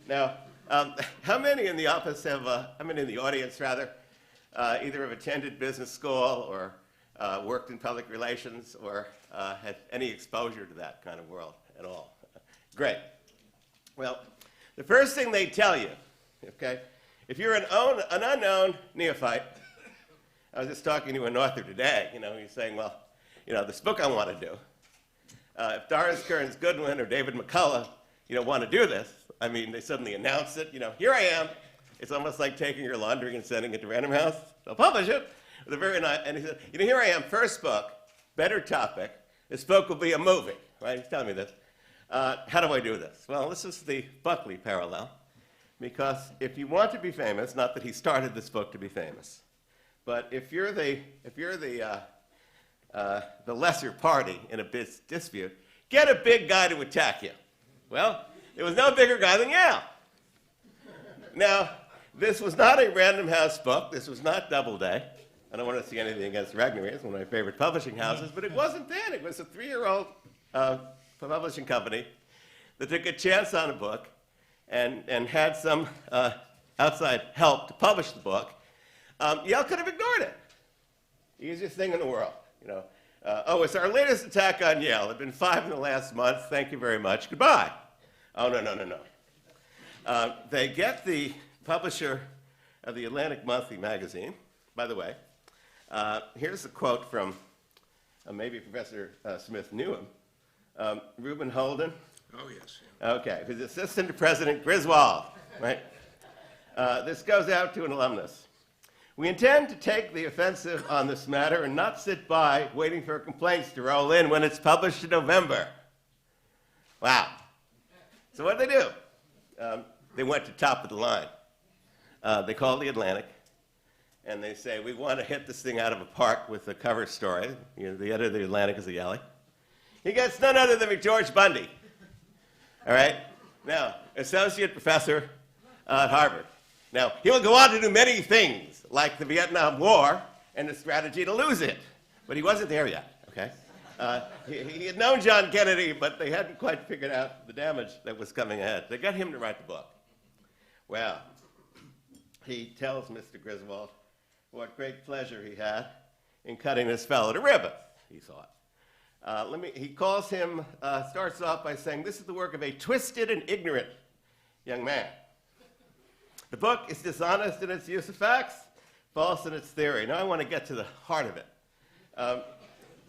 Now, how many in the office have, how many in the audience rather, either have attended business school or worked in public relations or had any exposure to that kind of world at all? Great. Well, the first thing they tell you, okay, if you're an unknown neophyte, I was just talking to an author today, he's saying, well, this book I want to do, if Doris Kearns Goodwin or David McCullough, want to do this, I mean, they suddenly announce it, here I am. It's almost like taking your laundry and sending it to Random House. They'll publish it. With a very nice, and he said, here I am, first book, better topic. This book will be a movie, right? He's telling me this. How do I do this? Well, this is the Buckley parallel, because if you want to be famous, not that he started this book to be famous, but if you're the lesser party in a dispute, get a big guy to attack you. Well, there was no bigger guy than Yale. Now, this was not a Random House book. This was not Doubleday. I don't want to see anything against Regnery. It's one of my favorite publishing houses, but it wasn't then. It was a 3-year-old publishing company that took a chance on a book and had some outside help to publish the book. Yale could have ignored it. Easiest thing in the world, it's our latest attack on Yale. There have been 5 in the last month. Thank you very much. Goodbye. Oh, no. They get the publisher of the Atlantic Monthly magazine. By the way, here's a quote from maybe Professor Smith knew him. Reuben Holden. Oh, yes. Yeah. Okay, his assistant to President Griswold, right? This goes out to an alumnus. We intend to take the offensive on this matter and not sit by waiting for complaints to roll in when it's published in November. Wow. So what did they do? They went to top of the line. They called the Atlantic, and they say, we want to hit this thing out of a park with a cover story. The editor of the Atlantic is a Yale. He gets none other than George Bundy. All right? Now, associate professor at Harvard. Now, he will go on to do many things, like the Vietnam War and the strategy to lose it. But he wasn't there yet, okay? He had known John Kennedy, but they hadn't quite figured out the damage that was coming ahead. They got him to write the book. Well, he tells Mr. Griswold what great pleasure he had in cutting this fellow to ribbons, he thought. He calls him, starts off by saying, this is the work of a twisted and ignorant young man. The book is dishonest in its use of facts, false in its theory. Now I want to get to the heart of it.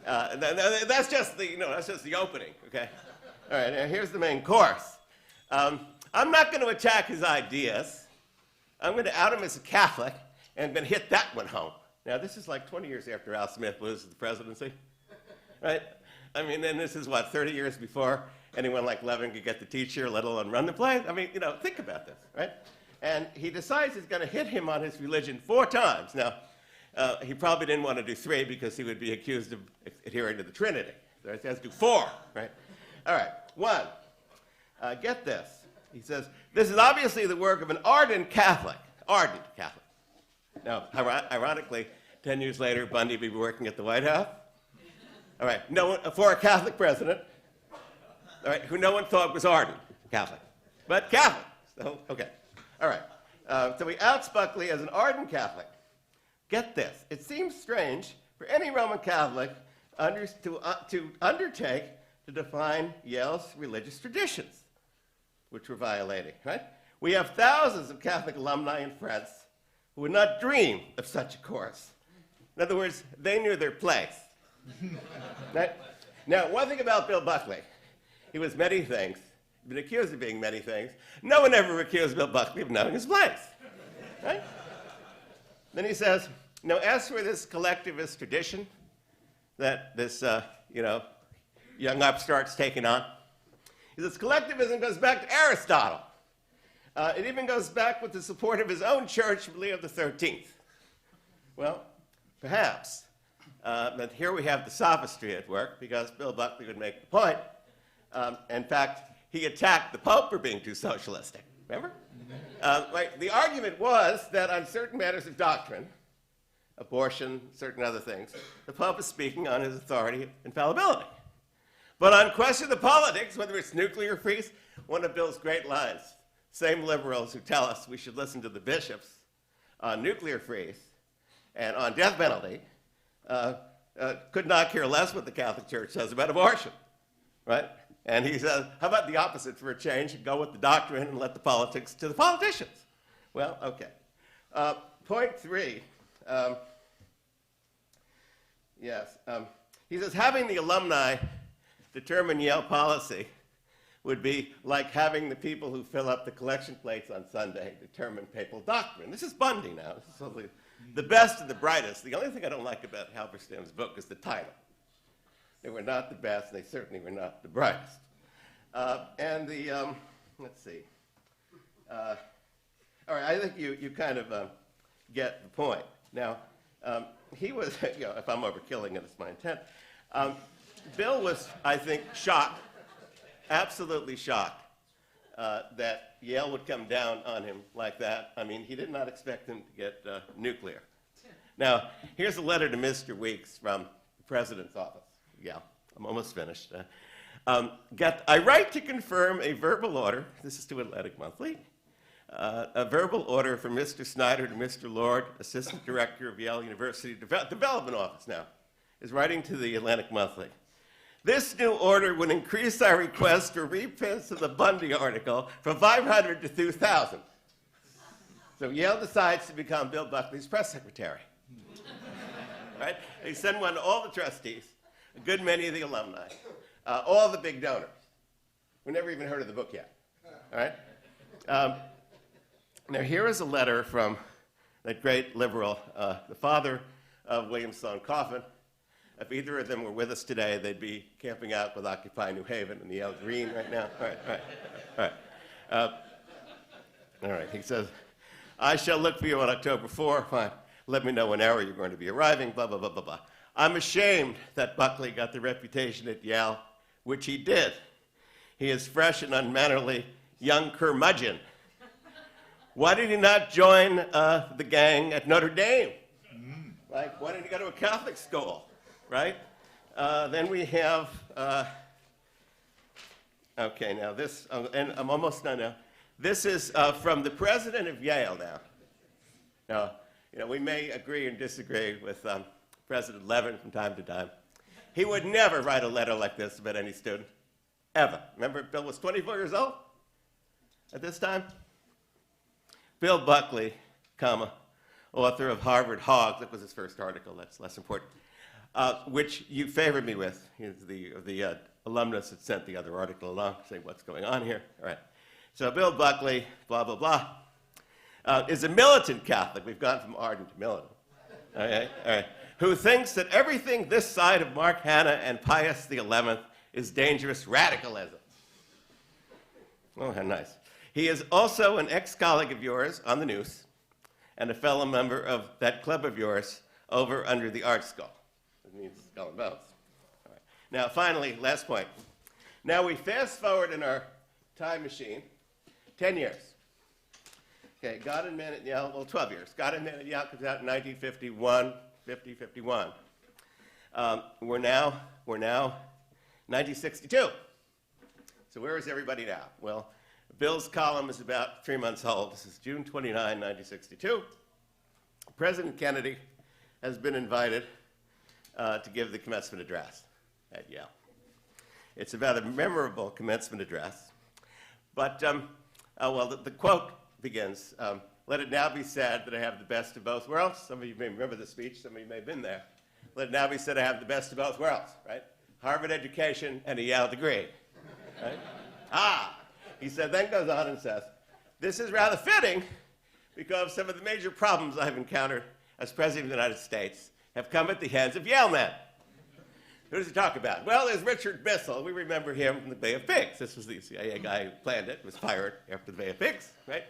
That's just the opening, okay? All right, now here's the main course. I'm not going to attack his ideas. I'm going to out him as a Catholic, and I'm going to hit that one home. Now, this is like 20 years after Al Smith loses the presidency, right? I mean, then this is, 30 years before anyone like Levin could get the teacher, let alone run the place? I mean, think about this, right? And he decides he's going to hit him on his religion 4 times. Now, he probably didn't want to do 3 because he would be accused of adhering to the Trinity. So he has to do 4, right? All right, 1. Get this. He says, this is obviously the work of an ardent Catholic. Ardent Catholic. Now, ironically, 10 years later, Bundy would be working at the White House. All right, for a Catholic president, all right, who no one thought was ardent Catholic, but Catholic. So, okay. All right. So he outs Buckley as an ardent Catholic. Get this. It seems strange for any Roman Catholic to undertake to define Yale's religious traditions, which we're violating, right? We have thousands of Catholic alumni and friends who would not dream of such a course. In other words, they knew their place. Right? Now, one thing about Bill Buckley, he was many things. He's been accused of being many things. No one ever accused Bill Buckley of knowing his place. Right? Then he says, as for this collectivist tradition that this, young upstart's taken on, he says collectivism goes back to Aristotle. It even goes back with the support of his own church, Leo XIII. Well, perhaps. But here we have the sophistry at work, because Bill Buckley would make the point. In fact, he attacked the Pope for being too socialistic. Remember? The argument was that on certain matters of doctrine, abortion, certain other things, the Pope is speaking on his authority and infallibility. But on question of the politics, whether it's nuclear peace, one of Bill's great lines, same liberals who tell us we should listen to the bishops on nuclear freeze and on death penalty could not care less what the Catholic Church says about abortion, right? And he says, how about the opposite for a change and go with the doctrine and let the politics to the politicians? Well, okay. Point 3. He says, having the alumni determine Yale policy would be like having the people who fill up the collection plates on Sunday determine papal doctrine. This is Bundy now. This is totally the best and the brightest. The only thing I don't like about Halberstam's book is the title. They were not the best, and they certainly were not the brightest. Let's see. All right, I think you kind of get the point. Now, he was, if I'm overkilling it, it's my intent. Bill was, I think, shocked, absolutely shocked, that Yale would come down on him like that. I mean, he did not expect him to get nuclear. Now, here's a letter to Mr. Weeks from the president's office. Yeah, I'm almost finished. I write to confirm a verbal order. This is to Atlantic Monthly. A verbal order from Mr. Snyder to Mr. Lord, Assistant Director of Yale University Development Office now, is writing to the Atlantic Monthly. This new order would increase our request for reprints of the Bundy article from 500 to 2,000. So Yale decides to become Bill Buckley's press secretary. Right? They send one to all the trustees, a good many of the alumni, all the big donors. We never even heard of the book yet. All right? Now, here is a letter from that great liberal, the father of William Sloane Coffin. If either of them were with us today, they'd be camping out with Occupy New Haven in the Yale Green right now. All right. He says, I shall look for you on October 4. Fine. Let me know when hour you're going to be arriving, blah, blah, blah, blah, blah. I'm ashamed that Buckley got the reputation at Yale, which he did. He is fresh and unmannerly young curmudgeon. Why did he not join the gang at Notre Dame? Like, why didn't he go to a Catholic school, right? Then we have, okay, now this, and I'm almost done now. This is from the president of Yale now. Now, we may agree and disagree with President Levin from time to time. He would never write a letter like this about any student, ever. Remember, Bill was 24 years old at this time? Bill Buckley, author of Harvard Hogs, that was his first article, that's less important, which you favored me with. The alumnus had sent the other article along, saying what's going on here. All right. So Bill Buckley, blah, blah, blah, is a militant Catholic. We've gone from ardent to militant. All right. Who thinks that everything this side of Mark Hanna and Pius XI is dangerous radicalism. Oh, how nice. He is also an ex-colleague of yours on the news and a fellow member of that club of yours over under the Art Skull. It means Skull and Bones. All right. Now, finally, last point. Now, we fast forward in our time machine 10 years. Okay, God and Man at Yale, well, 12 years. God and Man at Yale comes out in 1951, 51. We're now 1962. So where is everybody now? Well, Bill's column is about 3 months old. This is June 29, 1962. President Kennedy has been invited to give the commencement address at Yale. It's about a memorable commencement address. But, the quote begins, let it now be said that I have the best of both worlds. Some of you may remember the speech. Some of you may have been there. Let it now be said I have the best of both worlds, right? Harvard education and a Yale degree, right? He said, then goes on and says, this is rather fitting because some of the major problems I've encountered as President of the United States have come at the hands of Yale men. Who does he talk about? Well, there's Richard Bissell. We remember him from the Bay of Pigs. This was the CIA guy who planned it, was fired after the Bay of Pigs, right?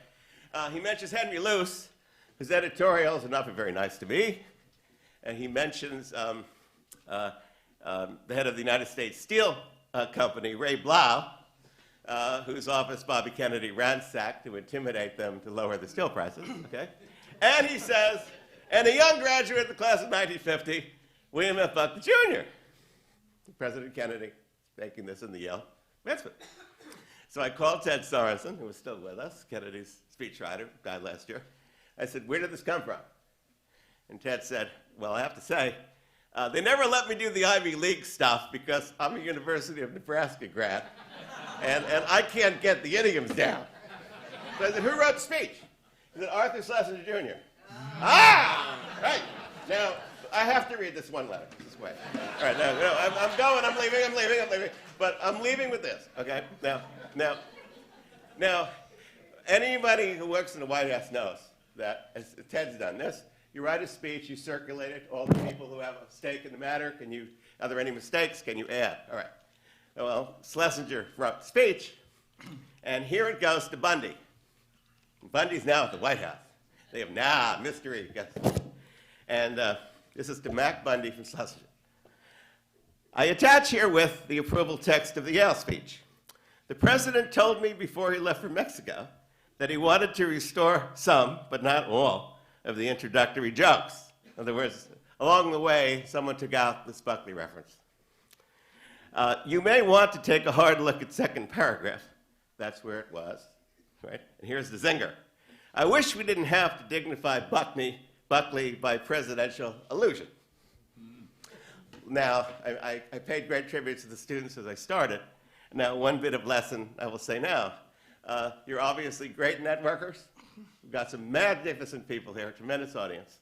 He mentions Henry Luce, whose editorials are not very nice to me. And he mentions the head of the United States Steel Company, Ray Blau, whose office Bobby Kennedy ransacked to intimidate them to lower the steel prices, okay? And he says, and a young graduate of the class of 1950, William F. Buckley, Jr. President Kennedy making this in the Yale commencement. So I called Ted Sorensen, who was still with us, Kennedy's speechwriter, died last year. I said, where did this come from? And Ted said, well, I have to say, they never let me do the Ivy League stuff because I'm a University of Nebraska grad, and I can't get the idioms down. So I said, who wrote the speech? He said, Arthur Schlesinger Jr. Ah! Right. Now, I have to read this one letter this way. All right, no, I'm going, I'm leaving. But I'm leaving with this, okay? Now, anybody who works in the White House knows that, as Ted's done this, you write a speech, you circulate it, all the people who have a stake in the matter, are there any mistakes, can you add? All right. Well, Schlesinger wrote the speech, and here it goes to Bundy. Bundy's now at the White House. They have, mystery. And this is to Mac Bundy from Schlesinger. I attach herewith the approval text of the Yale speech. The president told me before he left for Mexico that he wanted to restore some, but not all, of the introductory jokes. In other words, along the way, someone took out this Buckley reference. You may want to take a hard look at second paragraph. That's where it was, right? And here's the zinger. I wish we didn't have to dignify Buckley by presidential allusion. Now, I paid great tribute to the students as I started. Now, one bit of lesson I will say now. You're obviously great networkers. We've got some magnificent people here, tremendous audience.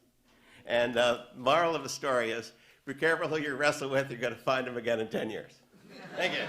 And moral of the story is, be careful who you wrestle with. You're going to find them again in 10 years. Thank you.